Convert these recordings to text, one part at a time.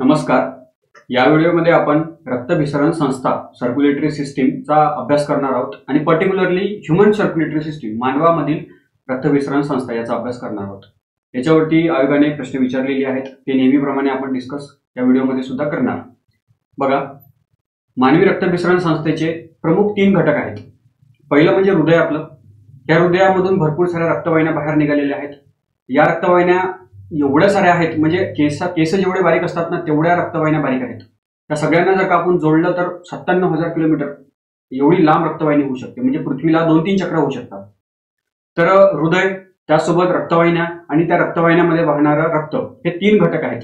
नमस्कार. या व्हिडिओमध्ये आपण रक्तभिसरण संस्था सर्क्युलेटरी सिस्टीमचा अभ्यास करणार आहोत आणि पर्टिक्युलरली ह्यूमन सर्क्युलेटरी सिस्टीम मानवामधील रक्तभिसरण संस्था याचा अभ्यास करणार आहोत. याच्यावरती आयोगाने प्रश्न विचारलेले आहेत, ते नेहमीप्रमाणे आपण डिस्कस या व्हिडिओमध्ये सुद्धा करणार. बघा, मानवी रक्तभिसरण संस्थेचे प्रमुख 3 घटक आहेत. पहिलं म्हणजे हृदय आपलं. या हृदयामधून भरपूर साऱ्या रक्तवाहिन्या बाहेर निघालेल्या आहेत. या रक्तवाहिन्या एवढ्या साऱ्या आहेत, म्हणजे केस जेवढे बारीक असतात ना तेवढ्या रक्तवाहिन्या बारीक आहेत. त्या सगळ्यांना जर का आपण जोडलं तर 97,000 किलोमीटर एवढी लांब रक्तवाहिनी होऊ शकते, म्हणजे पृथ्वीला 2-3 चक्र होऊ शकतात. तर हृदय, त्यासोबत रक्तवाहिन्या आणि त्या रक्तवाहिन्यामध्ये वाहणारं रक्त, हे 3 घटक आहेत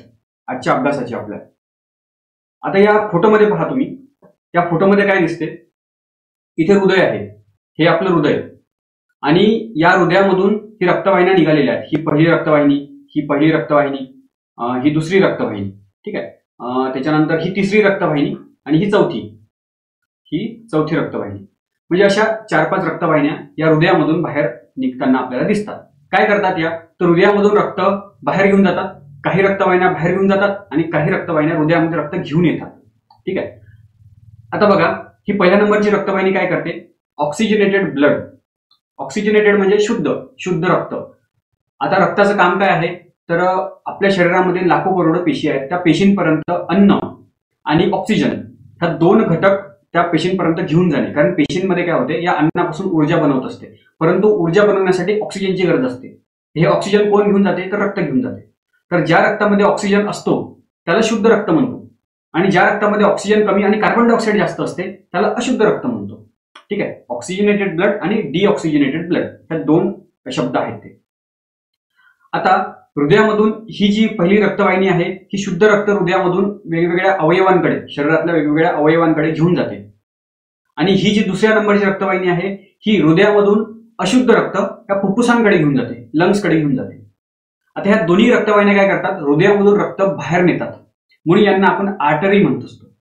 आजच्या अभ्यासाचे आपल्या. आता या फोटोमध्ये पहा तुम्ही, या फोटोमध्ये काय दिसते? इथे हृदय आहे, हे आपलं हृदय, आणि या हृदयामधून ही रक्तवाहिन्या निघालेल्या आहेत. ही पहिली रक्तवाहिनी, ही पहिली रक्तवाहिनी, ही दुसरी रक्तवाहिनी, ठीक आहे. त्याच्यानंतर ही तिसरी रक्तवाहिनी आणि ही चौथी रक्तवाहिनी. म्हणजे अशा 4-5 रक्तवाहिन्या या हृदयामधून बाहेर निघताना आपल्याला दिसतात. काय करतात या? तर हृदयामधून रक्त बाहेर घेऊन जातात. काही रक्तवाहिन्या बाहेर घेऊन जातात आणि काही रक्तवाहिन्या हृदयामध्ये रक्त घेऊन येतात, ठीक आहे. आता बघा, ही पहिल्या नंबरची रक्तवाहिनी काय करते? Oxygenated blood. ऑक्सिजनेटेड म्हणजे शुद्ध रक्त. आता रक्ताचं काम काय आहे? तर आपल्या शरीरामध्ये लाखो करोडो पेशी आहेत. त्या पेशींपर्यंत अन्न आणि ऑक्सिजन ह्या 2 घटक त्या पेशींपर्यंत घेऊन जाणे. कारण पेशींमध्ये काय होते? या अन्नापासून ऊर्जा बनवत असते, परंतु ऊर्जा बनवण्यासाठी ऑक्सिजनची गरज असते. हे ऑक्सिजन कोण घेऊन जाते? तर रक्त घेऊन जाते. तर ज्या रक्तामध्ये ऑक्सिजन असतो त्याला शुद्ध रक्त म्हणतो, आणि ज्या रक्तामध्ये ऑक्सिजन कमी आणि कार्बन डायऑक्साईड जास्त असते त्याला अशुद्ध रक्त म्हणतो, ठीक आहे. ऑक्सिजनेटेड ब्लड आणि डिऑक्सिजनेटेड ब्लड हे 2 शब्द आहेत ते. आता हृदयामधून ही जी पहिली रक्तवाहिनी आहे, ही शुद्ध रक्त हृदयामधून वेगवेगळ्या अवयवांकडे, शरीरातल्या वेगवेगळ्या अवयवांकडे घेऊन जाते. आणि ही जी दुसऱ्या नंबरची रक्तवाहिनी आहे, ही हृदयामधून अशुद्ध रक्त या फुफ्फुसांकडे घेऊन जाते, लंग्सकडे घेऊन जाते. आता ह्या दोन्ही रक्तवाहिन्या काय करतात? हृदयामधून रक्त बाहेर नेतात, म्हणून यांना आपण आर्टरी म्हणत असतो,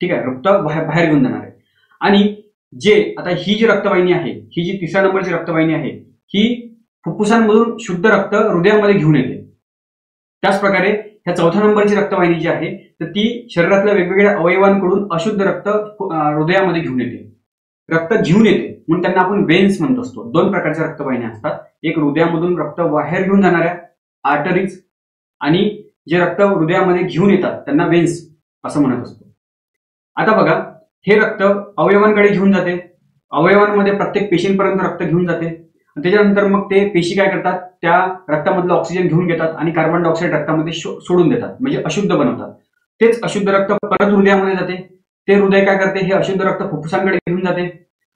ठीक आहे. रक्त बाहेर घेऊन जाणार आहे. आणि आता ही जी रक्तवाहिनी आहे, ही जी तिसऱ्या नंबरची रक्तवाहिनी आहे, ही फुफ्फुसांमधून शुद्ध रक्त हृदयामध्ये घेऊन येते. त्याचप्रकारे ह्या चौथ्या नंबरची रक्तवाहिनी जी आहे, तर ती शरीरातल्या वेगवेगळ्या अवयवांकडून अशुद्ध रक्त हृदयामध्ये घेऊन येते, रक्त घेऊन येते, म्हणून त्यांना आपण वेन्स म्हणत असतो. 2 प्रकारच्या रक्तवाहिन्या असतात. एक हृदयामधून रक्त बाहेर घेऊन जाणाऱ्या आर्टरीज, आणि जे रक्त हृदयामध्ये घेऊन येतात त्यांना वेन्स असं म्हणत असतो. आता बघा, हे रक्त अवयवांकडे घेऊन जाते, अवयवांमध्ये प्रत्येक पेशींपर्यंत रक्त घेऊन जाते. त्याच्यानंतर मग ते पेशी काय करतात? त्या रक्तामधलं ऑक्सिजन घेऊन घेतात आणि कार्बन डायऑक्साईड रक्तामध्ये सोडून देतात, म्हणजे अशुद्ध बनवतात. तेच अशुद्ध रक्त परत हृदयामध्ये जाते. ते हृदय काय करते? हे अशुद्ध रक्त फुफ्फुसांकडे घेऊन जाते,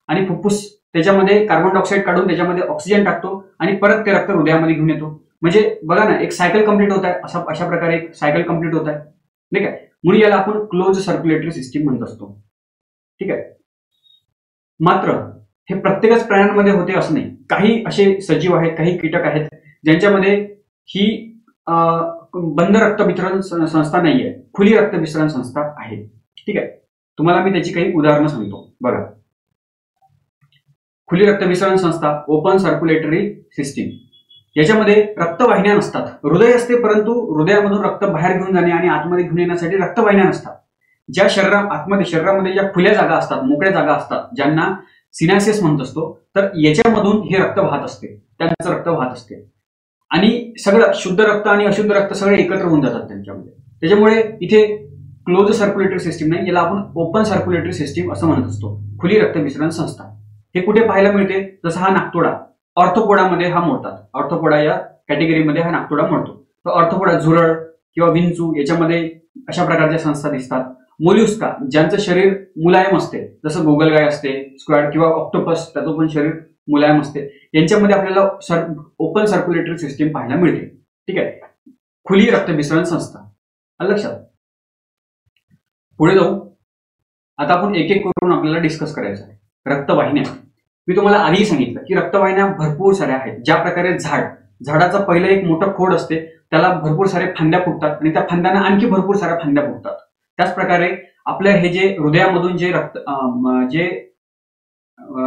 आणि फुफ्फुस त्याच्यामध्ये कार्बन डायऑक्साईड काढून त्याच्यामध्ये ऑक्सिजन टाकतो, आणि परत ते रक्त हृदयामध्ये घेऊन येतो. म्हणजे बघा ना, एक सायकल कंप्लीट होत आहे. अशा प्रकारे एक सायकल कंप्लीट होत आहे, नाही काय. म्हणून याला आपण क्लोज सर्क्युलेटरी सिस्टीम म्हणत असतो, ठीक आहे. मात्र हे प्रत्येकच प्राण्यांमध्ये होते असं नाही. काही असे सजीव आहेत, काही कीटक आहेत ज्यांच्यामध्ये ही बंद रक्तभिसरण संस्था नाहीये, खुली रक्तभिसरण संस्था आहे, ठीक आहे. तुम्हाला मी त्याची काही उदाहरणं सांगतो. बघा, खुली रक्तभिसरण संस्था, ओपन सर्क्युलेटरी सिस्टीम, याच्यामध्ये रक्तवाहिन्या नसतात. हृदय असते, परंतु हृदयामधून रक्त बाहेर घेऊन जाणे आणि आतमध्ये घेऊन येण्यासाठी रक्तवाहिन्या नसतात. ज्या शरीरामध्ये ज्या खुल्या जागा असतात, मोकळ्या जागा असतात, ज्यांना सिनायसिस म्हणत असतो, तर याच्यामधून हे रक्त वाहत असते, त्यांचं रक्त वाहत असते, आणि सगळं शुद्ध रक्त आणि अशुद्ध रक्त सगळे एकत्र होऊन जातात त्यांच्यामध्ये. त्याच्यामुळे इथे क्लोज सर्क्युलेटरी सिस्टीम नाही, याला आपण ओपन सर्क्युलेटरी सिस्टीम असं म्हणत असतो, खुली रक्तभिसरण संस्था. हे कुठे पाहायला मिळते? जसं हा नाकतोडा, ऑर्थोपोडामध्ये हा मोडतात. ऑर्थोपोडा या कॅटेगरीमध्ये हा नाकतोडा मोडतो. तर ऑर्थोपोडा, झुरळ किंवा विंचू, याच्यामध्ये अशा प्रकारच्या संस्था दिसतात. मोल्युस्का, ज्यांचं शरीर मुलायम असते, जसं गोगलगाय असते, स्क्वॅड किंवा ऑक्टोपस, त्याचं पण शरीर मुलायम असते, यांच्यामध्ये आपल्याला ओपन सर्क्युलेटरी सिस्टीम पाहायला मिळते, ठीक आहे. खुली रक्तभिसरण संस्था लक्षात. पुढे जाऊ. आता आपण एक एक करून आपल्याला डिस्कस करायचं आहे. रक्तवाहिन्या, मी तुम्हाला आधीही सांगितलं की रक्तवाहिन्या भरपूर साऱ्या आहेत. ज्या प्रकारे झाडाचं पहिलं एक मोठं खोड असते, त्याला भरपूर सारे फांद्या फुटतात, आणि त्या फांद्यांना आणखी भरपूर साऱ्या फांद्या फुटतात. त्याच प्रकारे आपल्या हे जे हृदयामधून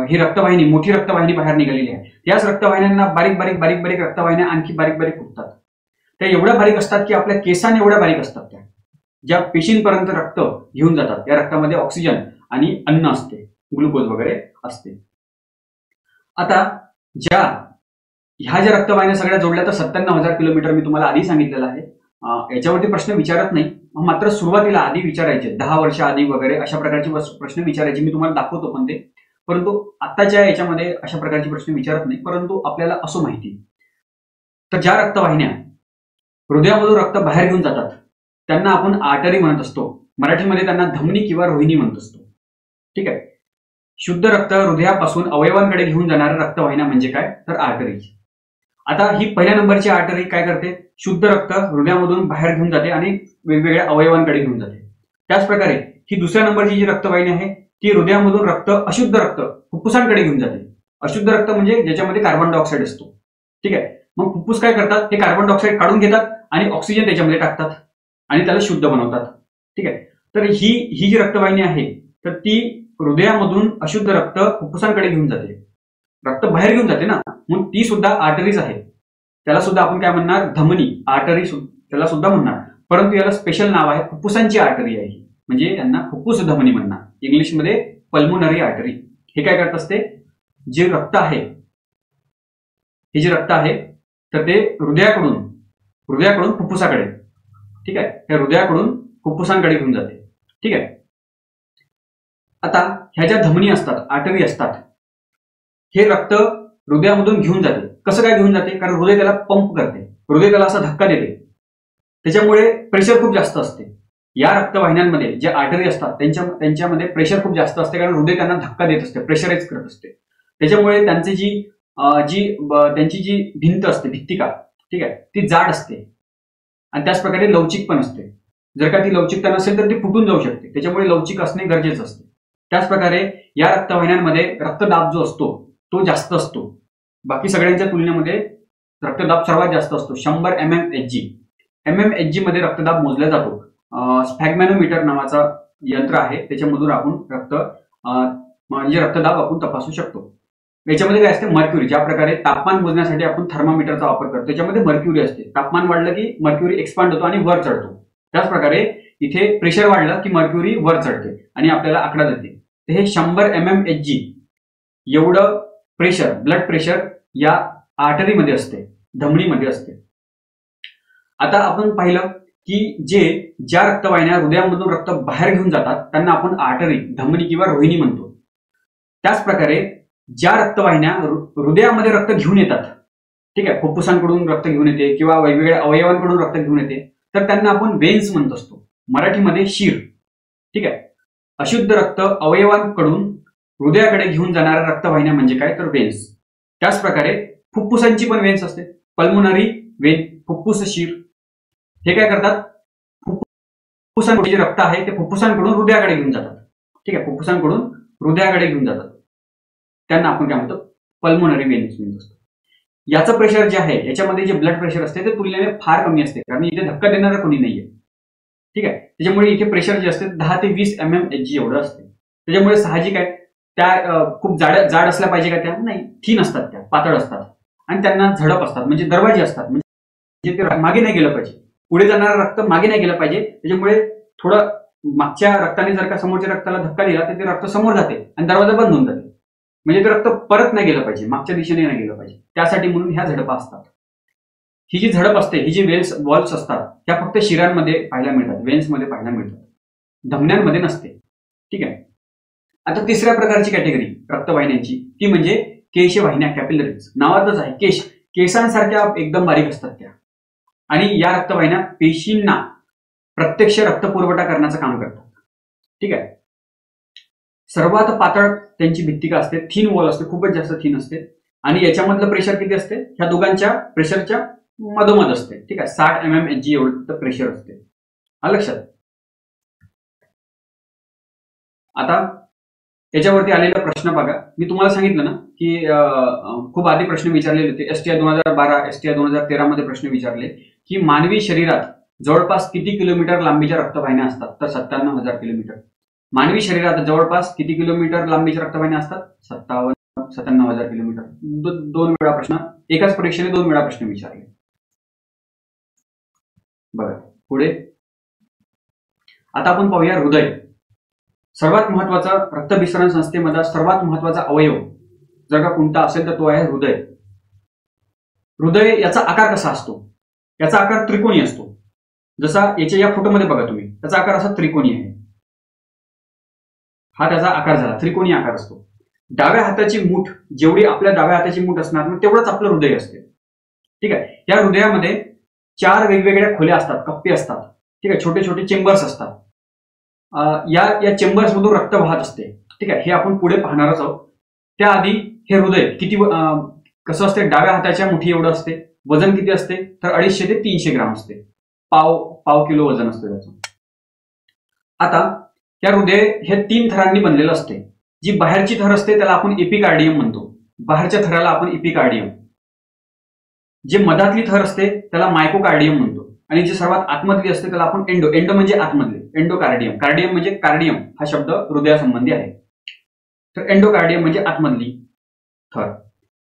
ही रक्तवाहिनी, मोठी रक्तवाहिनी बाहेर निघालेली आहे, याच रक्तवाहिन्यांना बारीक बारीक रक्तवाहिन्या आणखी बारीक फुटतात. त्या एवढ्या बारीक असतात की आपल्या केसांना एवढ्या बारीक असतात त्या, ज्या पेशींपर्यंत रक्त घेऊन जातात, या रक्तामध्ये ऑक्सिजन आणि अन्न असते, ग्लुकोज वगैरे असते. आता ह्या ज्या रक्तवाहिन्या सगळ्या जोडल्या तर 97,000 किलोमीटर मी तुम्हाला आधी सांगितलेलं आहे. याच्यावरती प्रश्न विचारत नाही, मात्र सुरुवातीला आधी विचारायचे 10 वर्ष आधी वगैरे अशा प्रकारचे प्रश्न विचारायचे. मी तुम्हाला दाखवतो पण ते, परंतु आताच्या याच्यामध्ये अशा प्रकारचे प्रश्न विचारत नाही. परंतु आपल्याला असं माहिती, तर ज्या रक्तवाहिन्या हृदयामधून रक्त बाहेर घेऊन जातात त्यांना आपण आर्टरी म्हणत असतो. मराठीमध्ये त्यांना धमनी किंवा रोहिणी म्हणत असतो. ठीक आहे. शुद्ध रक्त हृदयापासून अवयवांकडे घेऊन जाणाऱ्या रक्तवाहिन्या म्हणजे काय, तर आर्टरी. आता ही पहिल्या नंबरची आर्टरी काय करते, शुद्ध रक्त हृदयामधून बाहेर घेऊन जाते आणि वेगवेगळ्या अवयवांकडे घेऊन जाते. त्याच प्रकारे ही दुसऱ्या नंबरची जी रक्तवाहिनी आहे ती हृदयामधून अशुद्ध रक्त फुफ्फुसांकडे घेऊन जाते. अशुद्ध रक्त म्हणजे ज्याच्यामध्ये कार्बन डायऑक्साईड असतो. ठीक आहे. मग फुफ्फुस काय करतात, हे कार्बन डायऑक्साईड काढून घेतात आणि ऑक्सिजन त्याच्यामध्ये टाकतात आणि त्याला शुद्ध बनवतात. ठीक आहे. तर ही जी रक्तवाहिनी आहे तर ती हृदयामधून अशुद्ध रक्त फुफ्फुसांकडे घेऊन जाते, रक्त बाहेर घेऊन जाते ना, म्हणून ती सुद्धा आर्टरीज आहे. त्याला सुद्धा आपण काय म्हणणार, धमनी, आर्टरी त्याला सुद्धा म्हणणार. परंतु याला स्पेशल नाव आहे, फुफ्फुसांची आर्टरी आहे, म्हणजे यांना फुफ्फुस धमनी म्हणणार, इंग्लिशमध्ये पल्मोनरी आर्टरी. हे काय करत असते, जे रक्त आहे, हे जे रक्त आहे तर ते हृदयाकडून फुफ्फुसाकडे, ठीक आहे, हे हृदयाकडून फुफ्फुसांकडे घेऊन जाते. ठीक आहे. आता ह्या ज्या धमनी असतात, आर्टरी असतात, हे रक्त हृदयामधून घेऊन जाते. कसं काय घेऊन जाते, कारण हृदय त्याला पंप करते, हृदय त्याला असा धक्का देते, त्याच्यामुळे प्रेशर खूप जास्त असते. या रक्तवाहिन्यांमध्ये जे आर्टरी असतात त्यांच्यामध्ये प्रेशर खूप जास्त असते, कारण हृदय त्यांना धक्का देत असते, प्रेशराईज करत असते. त्याच्यामुळे त्यांची जी भिंत असते, भित्तिका, ठीक आहे, ती जाड असते आणि त्याच प्रकारे लवचिक पण असते. जर का ती लवचिकता नसेल तर ती फुटून जाऊ शकते, त्याच्यामुळे लवचिक असणे गरजेचं असते. त्याच प्रकारे या रक्तवाहिन्यांमध्ये रक्तदाब जो असतो तो जास्त असतो. बाकी सगळ्यांच्या तुलनेमध्ये रक्तदाब सर्वात जास्त असतो, 100 mmHg. mmHg मध्ये रक्तदाब मोजला जातो. स्फॅग्मॅनोमीटर नावाचा यंत्र आहे, त्याच्यामधून आपण रक्तदाब आपण तपासू शकतो. याच्यामध्ये काय असते, मर्क्युरी. ज्या प्रकारे तापमान मोजण्यासाठी आपण थर्मामीटरचा वापर करतो, त्याच्यामध्ये मर्क्युरी असते. तापमान वाढलं की मर्क्युरी एक्सपांड होतो आणि वर चढतो. त्याच प्रकारे इथे प्रेशर वाढलं की मर्क्युरी वर चढते आणि आपल्याला आकडा देते. तर हे 100 mmHg एवढं प्रेशर, ब्लड प्रेशर या आर्टरीमध्ये असते, धमनीमध्ये असते. आता आपण पाहिलं की ज्या रक्तवाहिन्या हृदयामधून रक्त बाहेर घेऊन जातात त्यांना आपण आर्टरी, धमनी किंवा रोहिणी म्हणतो. त्याच प्रकारे ज्या रक्तवाहिन्या हृदयामध्ये रक्त घेऊन येतात, ठीक आहे, फुफ्फुसांकडून रक्त घेऊन येते किंवा वेगवेगळ्या अवयवांकडून रक्त घेऊन येते, तर त्यांना आपण वेन्स म्हणत असतो, मराठीमध्ये शीर. ठीक आहे. अशुद्ध रक्त अवयवांकडून हृदयाकडे घेऊन जाणाऱ्या रक्तवाहिन्या म्हणजे काय, तर वेन्स. त्याच प्रकारे फुफ्फुसांची पण वेन्स असते, पल्मोनरी वेन, फुफ्फुस शीर. हे काय करतात, फुफ्फुसांकडे जे रक्त आहे ते फुफ्फुसांकडून हृदयाकडे घेऊन जातात. ठीक आहे, फुफ्फुसांकडून हृदयाकडे घेऊन जातात, त्यांना आपण काय म्हणतो, पल्मोनरी वेन्स म्हणत असतो. याचं प्रेशर जे आहे, याच्यामध्ये जे ब्लड प्रेशर असते ते तुलनेने फार कमी असते, कारण इथे धक्का देणारा कोणी नाहीये. ठीक आहे. त्याच्यामुळे इथे प्रेशर जे असते 10 ते 20 mmHg एवढं असते. त्याच्यामुळे साहजिक आहे त्या खूप जाड असल्या पाहिजे का, त्या नाही, थीन असतात, त्या पातळ असतात आणि त्यांना झडप असतात, म्हणजे दरवाजे असतात, म्हणजे ते मागे नाही गेलं पाहिजे, पुढे जाणारं रक्त मागे नाही गेलं पाहिजे. त्याच्यामुळे थोडं मागच्या रक्ताने जर का समोरच्या रक्ताला धक्का दिला तर ते रक्त समोर जाते आणि दरवाजा बंद होऊन जाते, म्हणजे ते रक्त परत नाही गेलं पाहिजे, मागच्या दिशेने नाही गेलं पाहिजे. त्यासाठी म्हणून ह्या झडपा असतात. ही जी झडप असते, ही जी वॉल्स असतात, त्या फक्त शिरांमध्ये पाहायला मिळतात, वेन्समध्ये पाहायला मिळतात, धमन्यांमध्ये नसते. ठीक आहे. आता तिसऱ्या प्रकारची कॅटेगरी रक्तवाहिन्यांची, ती म्हणजे केशवाहिन्या, कॅपिलरीज. नावातच आहे केश, केसांसारख्या एकदम बारीक असतात त्या, आणि या रक्तवाहिन्या पेशींना प्रत्यक्ष रक्तपुरवठा करण्याचं काम करतात. ठीक आहे. सर्वात पातळ त्यांची भित्तिका असते, थीन वॉल असते, खूपच जास्त थीन असते, आणि याच्यामधलं प्रेशर किती असते, ह्या दोघांच्या प्रेशरच्या मधोमध असते. ठीक आहे. 60 mmHg एवढं प्रेशर असते. लक्षात. आता याच्यावरती आलेला प्रश्न बघा. मी तुम्हाला सांगितलं ना की खूप आधी प्रश्न विचारलेले होते, STI 2012, STI 2013 मध्ये प्रश्न विचारले की मानवी शरीरात जवळपास किती किलोमीटर लांबीच्या रक्तवाहिन्या असतात, तर 97,000 किलोमीटर. मानवी शरीरात जवळपास किती किलोमीटर लांबीच्या रक्तवाहिन्या असतात, 97,000 किलोमीटर. दोन वेळा प्रश्न, एकाच परीक्षेने 2 वेळा प्रश्न विचारले. बघा पुढे, आता आपण पाहूया हृदय. सर्वात महत्वाचा रक्तभिसरण संस्थेमधला सर्वात महत्वाचा अवयव जर का कोणता असेल तर तो आहे हृदय. हृदय याचा आकार कसा असतो? याचा आकार त्रिकोणी असतो. जसा याच्या या फोटोमध्ये बघा तुम्ही, त्याचा आकार असा त्रिकोणी आहे. हा त्याचा आकार झाला, त्रिकोणी आकार असतो. डाव्या हाताची मूठ जेवढी आपल्या डाव्या हाताची मूठ असणार ना तेवढंच आपलं हृदय असते. ठीक आहे. या हृदयामध्ये 4 वेगवेगळ्या खोल्या असतात, कप्पे असतात. ठीक आहे. छोटे छोटे चेंबर्स असतात. या चेंबर्स मधून रक्त वाहत असते. ठीक आहे. हे आपण पुढे पाहणारच आहोत. त्याआधी हे हृदय किती कसं असते? डाव्या हाताच्या मुठी एवढं असते. वजन किती असते? तर 250 ते 300 ग्राम असते. पाव किलो वजन असते त्याचं. आता या हृदय हे 3 थरांनी बनलेलं असते. जी बाहेरची थर असते त्याला आपण एपिकार्डियम म्हणतो. बाहेरच्या थराला आपण एपिकार्डियम. जे मधातली थर असते त्याला मायकोकार्डियम म्हणतो. आणि जे सर्वात आतमधली असते त्याला आपण एंडो म्हणजे आतमधले, एंडोकार्डियम. कार्डियम म्हणजे कार्डियम हा शब्द हृदयासंबंधी आहे. तर एंडोकार्डियम म्हणजे आतमधली थर.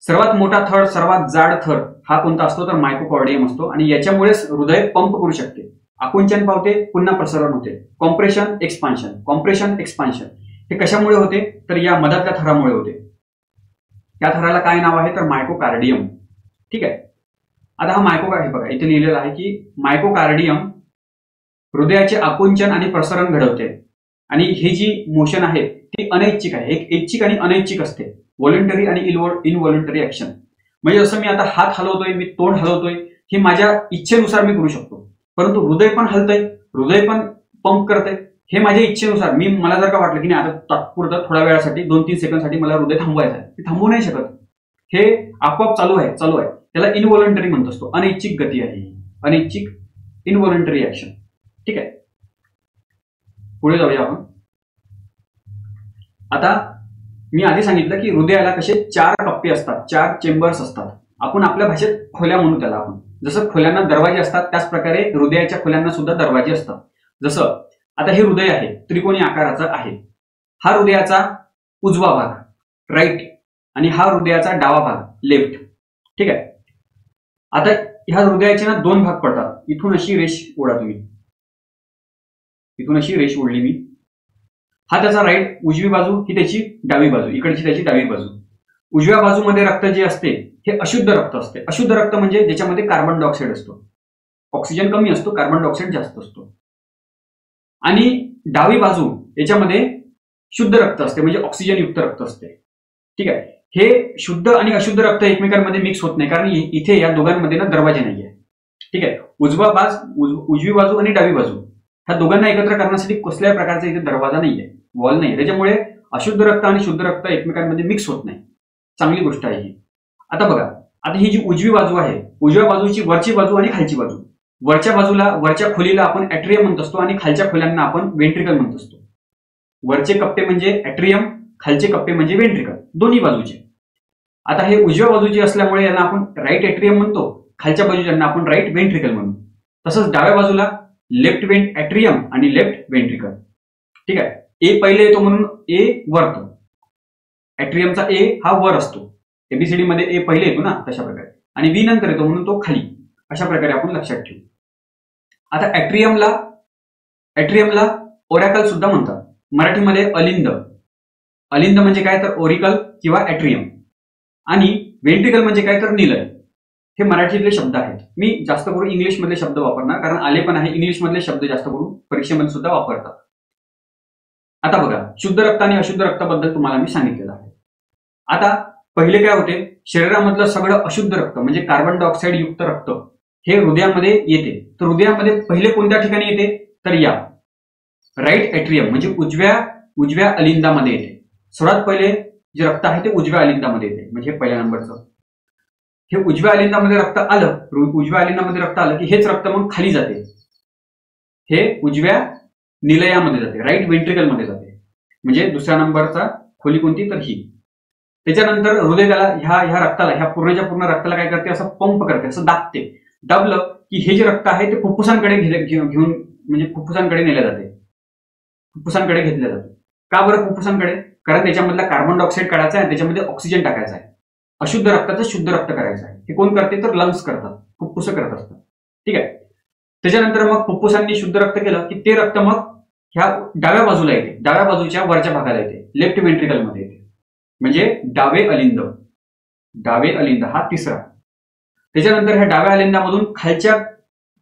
सर्वात मोठा थर, सर्वात जाड थर हा कोणता असतो? तर मायकोकार्डियम असतो. आणि याच्यामुळेच हृदय पंप करू शकते. आकुंचन पावते, पुन्हा प्रसरण होते. कॉम्प्रेशन एक्सपान्शन, कॉम्प्रेशन एक्सपान्शन हे कशामुळे होते? तर या मधातल्या थरामुळे होते. या थराला काय नाव आहे? तर मायकोकार्डियम. ठीक आहे. आता हा हे बघा इथे लिहिलेलं आहे की मायकोकार्डियम हृदयाचे आकुंचन आणि प्रसरण घडवते. आणि ही जी मोशन आहे ती अनैच्छिक आहे. एक ऐच्छिक आणि अनैच्छिक असते. व्हॉलंटरी आणि इनव्हॉलंटरी ऍक्शन. म्हणजे जसं मी आता हात हलवतोय, मी तोंड हलवतोय, हे माझ्या इच्छेनुसार मी करू शकतो. परंतु हृदय पण हलतंय, हृदय पण पंप करतंय, हे माझ्या इच्छेनुसार. मला जर का वाटलं की नाही आता तात्पुरतं थोड्या वेळासाठी 2-3 सेकंडसाठी मला हृदय थांबवायचं आहे, ते थांबवू नाही शकत. हे आपोआप चालू आहे. त्याला इनव्हॉलंटरी म्हणत असतो. अनैच्छिक गती आहे, अनैच्छिक इनव्हॉलंटरी ऍक्शन. ठीक आहे. पुढे जाऊया आपण. आता मी आधी सांगितलं की हृदयाला कसे 4 कप्पे असतात, 4 चेंबर्स असतात. आपण आपल्या भाषेत खोल्या म्हणू त्याला आपण. जसं खोल्यांना दरवाजे असतात त्याच प्रकारे हृदयाच्या खोल्यांना सुद्धा दरवाजे असतात. जसं आता हे हृदय आहे, त्रिकोणी आकाराचं आहे. हा हृदयाचा उजवा भाग राईट आणि हा हृदयाचा डावा भाग लेफ्ट. ठीक आहे. आता ह्या हृदयाचे ना 2 भाग पडतात. इथून अशी रेष ओढा तुम्ही, इथून अशी रेष ओढली मी. हा त्याचा राईट, उजवी बाजू ही त्याची डावी बाजू, इकडची त्याची डावी बाजू. उजव्या बाजूमध्ये रक्त जे असते हे अशुद्ध रक्त असते. अशुद्ध रक्त म्हणजे ज्याच्यामध्ये कार्बन डायऑक्साईड असतो. ऑक्सिजन कमी असतो, कार्बन डायऑक्साईड जास्त असतो. आणि डावी बाजू याच्यामध्ये शुद्ध रक्त असते, म्हणजे ऑक्सिजन युक्त रक्त असते. ठीक आहे. हे शुद्ध आणि अशुद्ध रक्त एकमेकांमध्ये मिक्स होत नाही, कारण इथे या दोघांमध्ये ना दरवाजे नाहीये. ठीक आहे. उजवी बाजू आणि डावी बाजू ह्या दोघांना एकत्र करण्यासाठी कसल्याही प्रकारचा इथे दरवाजा नाहीये, वॉल नाहीये. त्याच्यामुळे अशुद्ध रक्त आणि शुद्ध रक्त एकमेकांमध्ये मिक्स होत नाही. चांगली गोष्ट आहे ही. आता बघा, आता ही जी उजवी बाजू आहे, उजव्या बाजूची वरची बाजू आणि खालची बाजू. वरच्या बाजूला, वरच्या खोलीला आपण ऍट्रियम म्हणत असतो आणि खालच्या खोल्यांना आपण वेंट्रिकल म्हणत असतो. वरचे कप्पे म्हणजे ऍट्रियम, खालचे कप्पे म्हणजे वेंट्रिकल, दोन्ही बाजूचे. आता हे उजव्या बाजूचे असल्यामुळे यांना आपण राईट ऍट्रियम म्हणतो, खालच्या बाजूच्यांना आपण राईट वेंट्रिकल म्हणू. तसंच डाव्या बाजूला लेफ्ट ऍट्रियम आणि लेफ्ट वेंट्रिकल. ठीक आहे. ए पहिले येतो म्हणून ए वर. ऍट्रियमचा ए हा वर असतो. एबीसीडी मध्ये ए पहिले येतो ना तशा प्रकारे, आणि बी नंतर येतो म्हणून तो खाली. अशा प्रकारे आपण लक्षात ठेवू. आता ऍट्रियमला ओरॅकल सुद्धा म्हणतात. मराठीमध्ये अलिंद. अलिंद म्हणजे काय? तर ओरिकल किंवा ऍट्रियम. आणि वेंट्रिकल म्हणजे काय? तर निलय. हे मराठीतले शब्द आहेत. मी जास्त करून इंग्लिश मधले शब्द वापरणार, कारण आले पण आहे इंग्लिश मधले शब्द जास्त करून परीक्षेमध्ये सुद्धा वापरतात. आता बघा, शुद्ध रक्त आणि अशुद्ध रक्ताबद्दल तुम्हाला मी सांगितलेलं आहे. आता पहिले काय होते? शरीरामधलं सगळं अशुद्ध रक्त म्हणजे कार्बन डायऑक्साईड युक्त रक्त हे हृदयामध्ये येते. तर हृदयामध्ये पहिले कोणत्या ठिकाणी येते? तर या राईट ऍट्रियम म्हणजे उजव्या अलिंदामध्ये येते. सर्वात पहिले जे रक्त आहे ते उजव्या अलिंदामध्ये येते, म्हणजे पहिल्या नंबरचं. हे उजव्या अलिंदामध्ये रक्त आलं, उजव्या अलिंदामध्ये रक्त आलं की हेच रक्त मग खाली जाते. हे उजव्या निलयामध्ये जाते, राईट वेंट्रिकल मध्ये जाते. म्हणजे दुसऱ्या नंबरचा खोली कोणती? तर ही. त्याच्यानंतर हृदय त्याला ह्या रक्ताला, ह्या पूर्णच्या पूर्ण रक्ताला काय करते? असं पंप करते, असं दाबते. दाबलं की हे जे रक्त आहे ते फुफ्फुसांकडे घेऊन म्हणजे फुफ्फुसांकडे नेले जाते, फुफ्फुसांकडे घेतले जाते. का बरं फुफ्फुसांकडे? कारण त्याच्यामधला कार्बन डायऑक्साईड काढायचा आहे, त्याच्यामध्ये ऑक्सिजन टाकायचा आहे. अशुद्ध रक्ताचं शुद्ध रक्त करायचं आहे. हे कोण करते? तर लंग्स करतात, फुफ्फुस करत असतात. ठीक आहे. त्याच्यानंतर मग फुफ्फुसांनी शुद्ध रक्त केलं की ते रक्त मग ह्या डाव्या बाजूला येते, डाव्या बाजूच्या वरच्या भागाला येते, लेफ्ट वेंट्रिकल मध्ये येते, म्हणजे डावे अलिंद. डावे अलिंद हा तिसरा. त्याच्यानंतर ह्या डाव्या अलिंदामधून खालच्या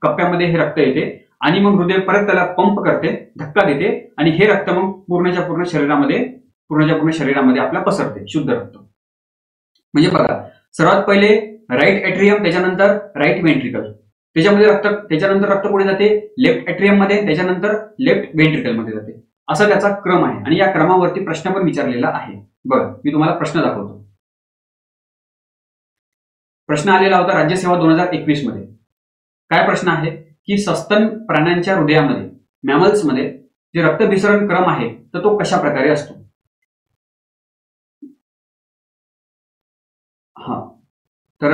कप्प्यामध्ये हे रक्त येते आणि मग हृदय परत त्याला पंप करते, धक्का देते आणि हे रक्त मग पूर्णच्या पूर्ण शरीरामध्ये आपल्या पसरते, शुद्ध रक्त. म्हणजे बघा, सर्वात पहिले राईट एट्रियम, त्याच्यानंतर राईट वेंट्रिकल, त्याच्यामध्ये रक्त, त्याच्यानंतर रक्त पुढे जाते लेफ्ट एट्रियम मध्ये, त्याच्यानंतर लेफ्ट वेंट्रिकल मध्ये जाते. असा त्याचा क्रम आहे आणि या क्रमावरती प्रश्न पण विचारलेला आहे. बघा, मी तुम्हाला प्रश्न दाखवतो. प्रश्न आलेला होता राज्यसेवा 2021 मध्ये. काय प्रश्न आहे की सस्तन प्राण्यांच्या हृदयामध्ये, मॅमल्समध्ये जे रक्तभिसरण क्रम आहे तर तो कशा प्रकारे असतो. हा, तर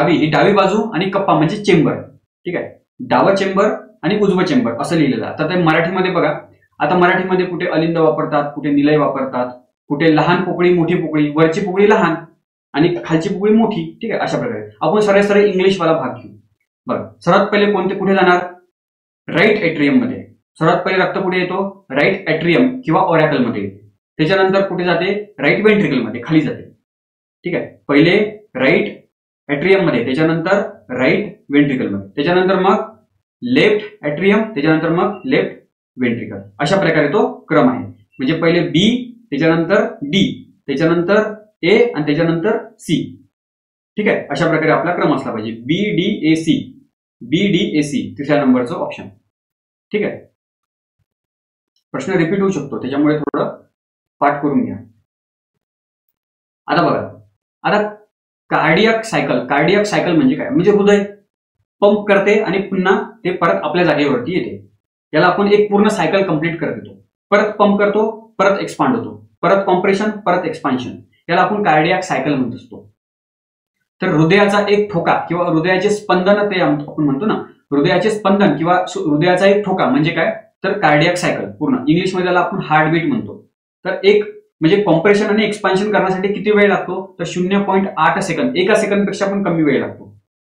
ही डावी बाजू आणि कप्पा म्हणजे चेंबर, ठीक आहे. डावं चेंबर आणि उजवं चेंबर असं लिहिलेलं आहे. आता ते मराठीमध्ये बघा, आता मराठीमध्ये कुठे अलिंद वापरतात, कुठे निलय वापरतात, कुठे लहान पोकळी, मोठी पोकळी, वरची पोकळी लहान आणि खालची पोकळी मोठी, ठीक आहे. अशा प्रकारे आपण सरळ इंग्लिशवाला भाग घेऊ. बघा, सर्वात पहिले कुठे जाणार, राईट एट्रियम मध्ये. सर्वात पहिले रक्त कुठे येतो, राईट एट्रियम किंवा ओरॅकल मध्ये येते. त्याच्यानंतर कुठे जाते, राईट वेंट्रिकल मध्ये खाली जाते, ठीक आहे. पहिले राईट एट्रियम मध्ये, त्याच्यानंतर राईट वेंट्रिकल मध्ये, त्याच्यानंतर मग लेफ्ट एट्रियम, त्याच्यानंतर मग लेफ्ट वेंट्रिकल. अशा प्रकारे तो क्रम आहे. म्हणजे पहिले बी, त्याच्यानंतर डी, त्याच्यानंतर ए आणि त्याच्यानंतर सी, ठीक आहे. अशा प्रकारे आपला क्रम असला पाहिजे. B D A C, B D A C, तिसऱ्या नंबरचं ऑप्शन, ठीक आहे. प्रश्न रिपीट होऊ शकतो, त्याच्यामुळे थोडं पाठ करून घ्या. आता बघा, आता कार्डियाक सायकल म्हणजे काय, म्हणजे हृदय पंप करते आणि पुन्हा ते परत आपल्या जागेवरती येते. याला आपण एक पूर्ण सायकल कंप्लीट करत येतो. परत पंप करतो, परत एक्सपांड होतो, परत कॉम्प्रेशन, परत एक्सपान्शन. याला आपण कार्डियाक सायकल म्हणत असतो. तर हृदयाचा एक ठोका किंवा हृदयाचे स्पंदन, ते आपण म्हणतो ना, हृदयाचे स्पंदन किंवा हृदयाचा एक ठोका म्हणजे काय, तर कार्डियाक सायकल पूर्ण. इंग्लिशमध्ये त्याला आपण हार्टबीट म्हणतो. तर एक म्हणजे कॉम्प्रेशन आणि एक्सपान्शन करण्यासाठी किती वेळ लागतो, तर 0.8 सेकंद, 1 सेकंदपेक्षा पण कमी वेळ लागतो.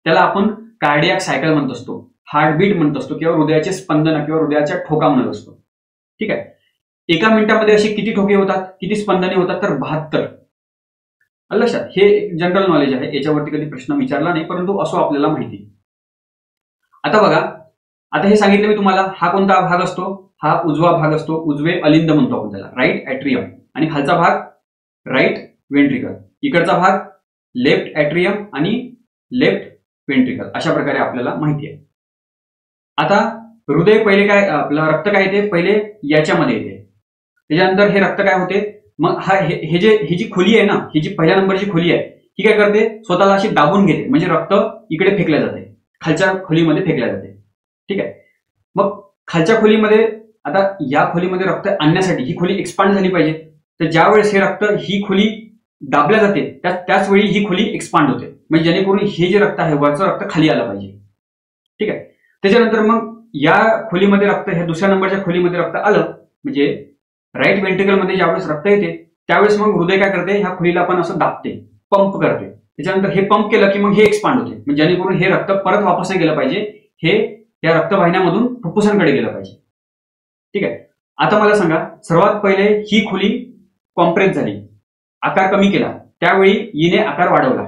त्याला आपण कार्डियाक सायकल म्हणत असतो, हार्टबीट म्हणत असतो किंवा हृदयाचे स्पंदन किंवा हृदयाचा ठोका म्हणत असतो, ठीक आहे. 1 मिनिटामध्ये असे किती ठोके होतात, किती स्पंदने होतात, तर 72. लक्षात, हे जनरल नॉलेज आहे, याच्यावरती कधी प्रश्न विचारला नाही, परंतु असो आपल्याला माहिती. आता बघा, आता हे सांगितलं मी तुम्हाला, हा कोणता भाग असतो, हा उजवा भाग असतो, उजवे अलिंद म्हणतो आपण त्याला, राईट एट्रियम. आणि खालचा भाग राईट वेंट्रिकल, इकडचा भाग लेफ्ट एट्रियम आणि लेफ्ट वेंट्रिकल. अशा प्रकारे आपल्याला माहिती आहे. आता हृदय पहिले काय, आपलं रक्त काय येते, पहिले याच्यामध्ये येते, त्याच्यानंतर हे रक्त काय होते, मग ही जी खोली आहे ना, ही जी पहिल्या नंबरची खोली आहे, ही काय करते, स्वतःला अशी दाबून घेते, म्हणजे रक्त इकडे फेकल्या जाते, खालच्या खोलीमध्ये फेकल्या जाते, ठीक आहे. मग खालच्या खोलीमध्ये, आता या खोलीमध्ये रक्त आणण्यासाठी ही खोली एक्सपांड झाली पाहिजे. तर ज्या वेळेस हे रक्त ही खोली दाबल्या जाते, त्याच वेळी ही खोली एक्सपांड होते, म्हणजे जेणेकरून हे जे रक्त आहे वरचं रक्त खाली आलं पाहिजे, ठीक आहे. त्याच्यानंतर मग या खोलीमध्ये रक्त, ह्या दुसऱ्या नंबरच्या खोलीमध्ये रक्त आलं, म्हणजे राईट वेंट्रिकलमध्ये ज्यावेळेस रक्त येते त्यावेळेस मग हृदय काय करते, ह्या खोलीला आपण असं दाबते, पंप करते. त्याच्यानंतर हे पंप केलं की मग हे एक्सपांड होते, म्हणजे जेणेकरून हे रक्त परत वापस नाही गेलं पाहिजे, हे या रक्तवाहिन्यामधून फुफ्फुसांकडे गेलं पाहिजे, ठीक आहे. आता मला सांगा, सर्वात पहिले ही खोली कॉम्प्रेस झाली, आकार कमी केला, त्यावेळी येणे आकार वाढवला.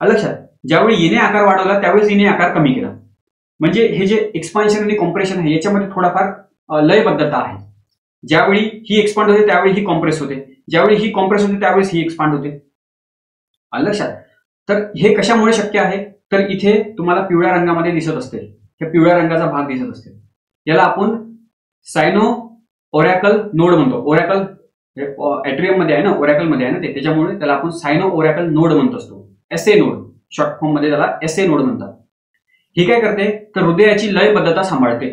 लक्षात, ज्यावेळी येणे आकार वाढवला त्यावेळेस येणे आकार कमी केला. म्हणजे हे जे एक्सपान्शन आणि कॉम्प्रेशन आहे याच्यामध्ये थोडाफार लयबद्धता आहे. ज्यावेळी ही एक्सपांड होते त्यावेळी ही कॉम्प्रेस होते, ज्यावेळी ही कॉम्प्रेस होते त्यावेळेस ही एक्सपांड होते. लक्षात. तर हे कशामुळे शक्य आहे, तर इथे तुम्हाला पिवळ्या रंगामध्ये दिसत असते, त्या पिवळ्या रंगाचा भाग दिसत असते, याला आपण सायनो ओरॅकल नोड म्हणतो. ओरॅकल एट्रियम मध्ये आहे ना, ओरॅकल मध्ये आहे ना ते, त्याच्यामुळे त्याला आपण सायनो ओरॅकल नोड म्हणत असतो. एसए नोड, शॉर्ट फॉर्म मध्ये त्याला एसए नोड म्हणतात. हे काय करते, तर हृदयाची लयबद्धता सांभाळते,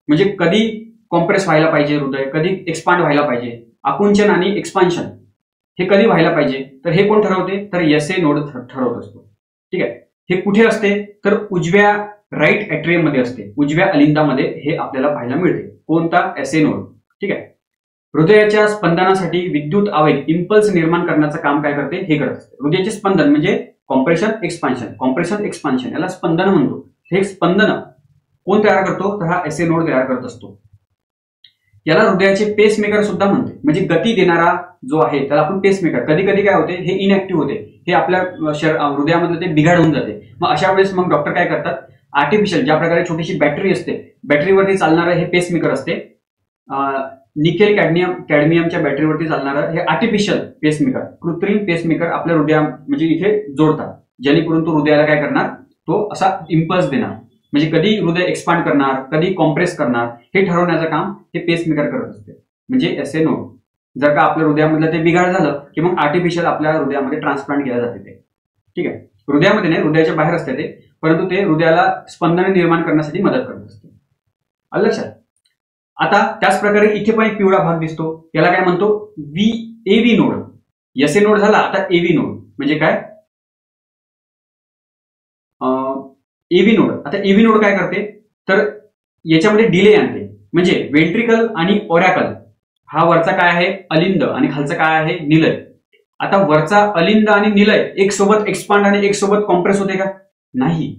म्हणजे कधी कॉम्प्रेस व्हायला पाहिजे हृदय, कधी एक्सपांड व्हायला पाहिजे, आकुंचन आणि एक्सपान्शन हे कधी व्हायला पाहिजे, तर हे कोण ठरवते, तर एसए नोड ठरवत असतो, ठीक आहे. हे कुठे असते, तर उजव्या राईट एट्रियम मध्ये असते, उजव्या अलिंदामध्ये हे आपल्याला पाहायला मिळते. कोणता, एसए नोड, ठीक आहे. हृदयाच्या स्पंदनासाठी विद्युत आवेग इम्पल्स निर्माण करण्याचं काम काय करते, हे करत असते. हृदयाचे स्पंदन म्हणजे कॉम्प्रेशन एक्सपान्शन, कॉम्प्रेशन एक्सपान्शन, याला स्पंदन म्हणतो. हे स्पंदन कोण तयार करतो, तर हा एसए नोड तयार करत असतो. याला हृदयाचे पेसमेकर सुद्धा म्हणते. म्हणजे गती देणारा जो आहे त्याला आपण पेसमेकर. कधी कधी काय होते, हे इनएक्टिव्ह होते, हे आपल्या हृदयामध्ये ते बिघाड होऊन जाते. मग अशा वेळेस मग डॉक्टर काय करतात, आर्टिफिशियल ज्या प्रकारे छोटीशी बॅटरी असते, बॅटरीवरती चालणारं हे पेसमेकर असते. निकेल कॅडमियमच्या बॅटरीवरती चालणारं हे आर्टिफिशियल पेसमेकर, कृत्रिम पेसमेकर आपल्या हृदया म्हणजे इथे जोडतात, जेणेकरून तो हृदयाला काय करणार, तो असा इम्पल्स देणार. म्हणजे कधी हृदय एक्सपांड करणार, कधी कॉम्प्रेस करणार, हे ठरवण्याचं काम हे पेसमेकर करत असते. म्हणजे एसए नोड. जर का आपल्या हृदयामधलं ते बिघाड झालं की मग आर्टिफिशियल आपल्या हृदयामध्ये ट्रान्सप्लांट केलं जाते ते. ठीक आहे, हृदयामध्ये नाही, हृदयाच्या बाहेर असते ते, परंतु ते हृदयाला स्पंदन निर्माण करण्यासाठी मदत करत असते. आलं लक्षात. आता त्याच प्रकारे इथे पण एक पिवळा भाग दिसतो, याला काय म्हणतो, एव्ही नोड. एसए नोड झाला, आता एव्ही नोड म्हणजे काय, एव्ही नोड. आता एव्ही नोड काय करते, तर याच्यामध्ये डिले आणते. म्हणजे वेंट्रिकल आणि ओरॅकल, हा वरचा काय आहे अलिंद आणि खालचा काय आहे निलय. आता वरचा अलिंद आणि निलय एक सोबत एक्सपांड आणि एक सोबत कॉम्प्रेस होते का, नाही.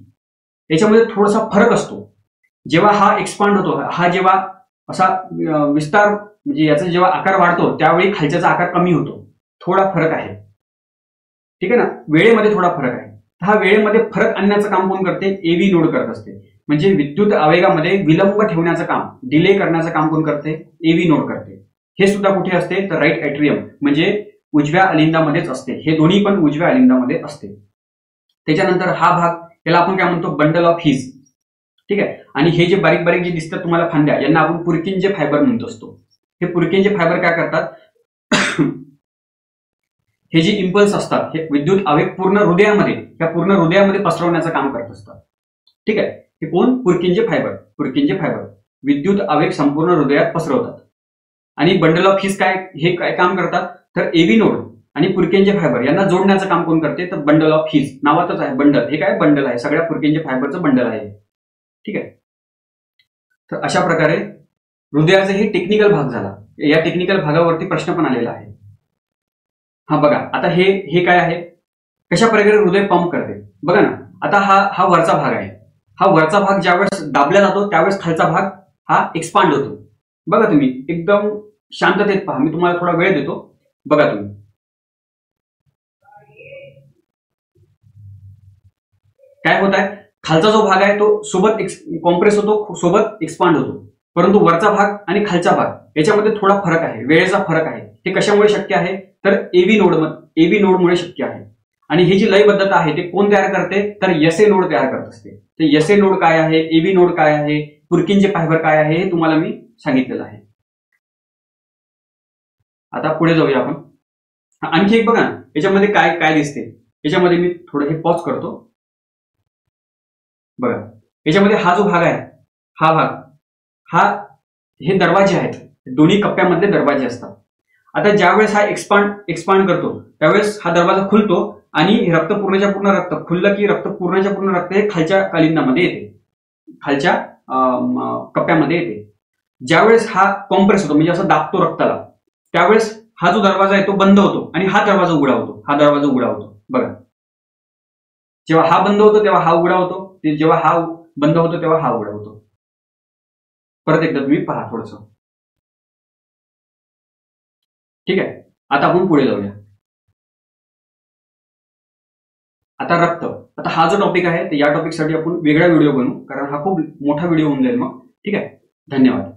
याच्यामध्ये थोडासा फरक असतो. जेव्हा हा एक्सपांड होतो, हा जेव्हा असा विस्तार म्हणजे याचा जेव्हा आकार वाढतो त्यावेळी खालच्याचा आकार कमी होतो. थोडा फरक आहे. ठीक आहे ना, वेळेमध्ये थोडा फरक आहे. हा वेळेमध्ये फरक आणण्याचं काम कोण करते, एव्ही नोड करत असते. म्हणजे विद्युत आवेगामध्ये विलंब ठेवण्याचं काम, डिले करण्याचं काम कोण करते, एव्ही नोड करते. हे सुद्धा कुठे असते, तर राईट एट्रियम म्हणजे उजव्या अलिंदामध्येच असते. हे दोन्ही पण उजव्या अलिंदामध्ये असते. त्याच्यानंतर हा भाग, याला आपण काय म्हणतो, बंडल ऑफ हिज. ठीक आहे. आणि हे जे बारीक बारीक जे दिसतात तुम्हाला फांद्या, यांना आपण पुरकिंजे फायबर म्हणत असतो. हे पुरकिंजे फायबर काय करतात, हे जे इम्पल्स असतात हे विद्युत आवेग पूर्ण हृदयामध्ये पसरवण्याचं काम करत असतात. ठीक आहे. हे कोण, पुरकिंजे फायबर विद्युत आवेग संपूर्ण हृदयात पसरवतात. आणि बंडल ऑफ हिज हे काय काम करतात, तर एव्ही नोड आणि पुरकिंजे फायबर यांना जोडण्याचं काम कोण करते, तर बंडल ऑफ हिज. नावातच आहे बंडल, हे काय बंडल आहे, सगळ्या पुरकिंजे फायबरचं बंडल आहे. ठीक आहे. तर अशा प्रकारे हृदयाचा हे टेक्निकल भाग झाला. या टेक्निकल भागावरती प्रश्न पण आलेला आहे. हा बघा, आता हे काय आहे, कशा प्रकारे हृदय पंप करते बघा ना. आता हा वरचा भाग आहे. हा वरचा भाग ज्यावेळेस दाबला जातो त्यावेळेस खालचा भाग हा एक्सपांड होतो. बघा तुम्ही एकदम शांततेत पहा, मी तुम्हाला थोडा वेळ देतो. बघा तुम्ही, काय होत आहे, खालचा जो भाग आहे तो सोबत कॉम्प्रेस होतो, सोबत एक्सपांड होतो. परंतु वरचा भाग आणि खालचा भाग याच्यामध्ये थोडा फरक आहे, वेळेचा फरक आहे. हे कशामुळे शक्य आहे, तर एव्ही नोडमुळे शक्य आहे. आणि ही जी लयबद्धता आहे ते कोण तयार करते, तर एसए नोड तयार करत असते. तर एसए नोड काय आहे, एव्ही नोड काय आहे, पुरकिंजे फायबर काय आहे, हे तुम्हाला मी सांगितलेलं आहे. आता पुढे जाऊया आपण. आणखी एक बघा ना, याच्यामध्ये काय काय दिसते. याच्यामध्ये मी थोडं हे पॉज करतो. बघा, याच्यामध्ये हा जो भाग आहे, हा भाग, हे दरवाजे आहेत, दोन्ही कप्प्यामधले दरवाजे असतात. आता ज्यावेळेस हा एक्सपांड करतो त्यावेळेस हा दरवाजा खुलतो आणि रक्त पूर्णच्या पूर्ण रक्त खुललं की पूर्णच्या पूर्ण रक्त हे खालच्या कालिंदामध्ये येते, खालच्या कप्प्यामध्ये येते. ज्यावेळेस हा कॉम्प्रेस होतो म्हणजे असं दाबतो रक्ताला, त्यावेळेस हा जो दरवाजा आहे तो बंद होतो आणि हा दरवाजा उघडा होतो. बघा, जेव्हा हा बंद होतो तेव्हा हा उघडा होतो, जेव्हा हा बंद होतो तेव्हा हा उघडा होतो. परत एकदा तुम्ही पहा थोडस. ठीक आहे. आता आपण पुढे जाऊया. आता रक्त. आता हा जो टॉपिक आहे या टॉपिकसाठी आपण वेगळा व्हिडिओ बनवू, कारण हा खूप मोठा व्हिडिओ होऊन जाईल मग. ठीक आहे. धन्यवाद.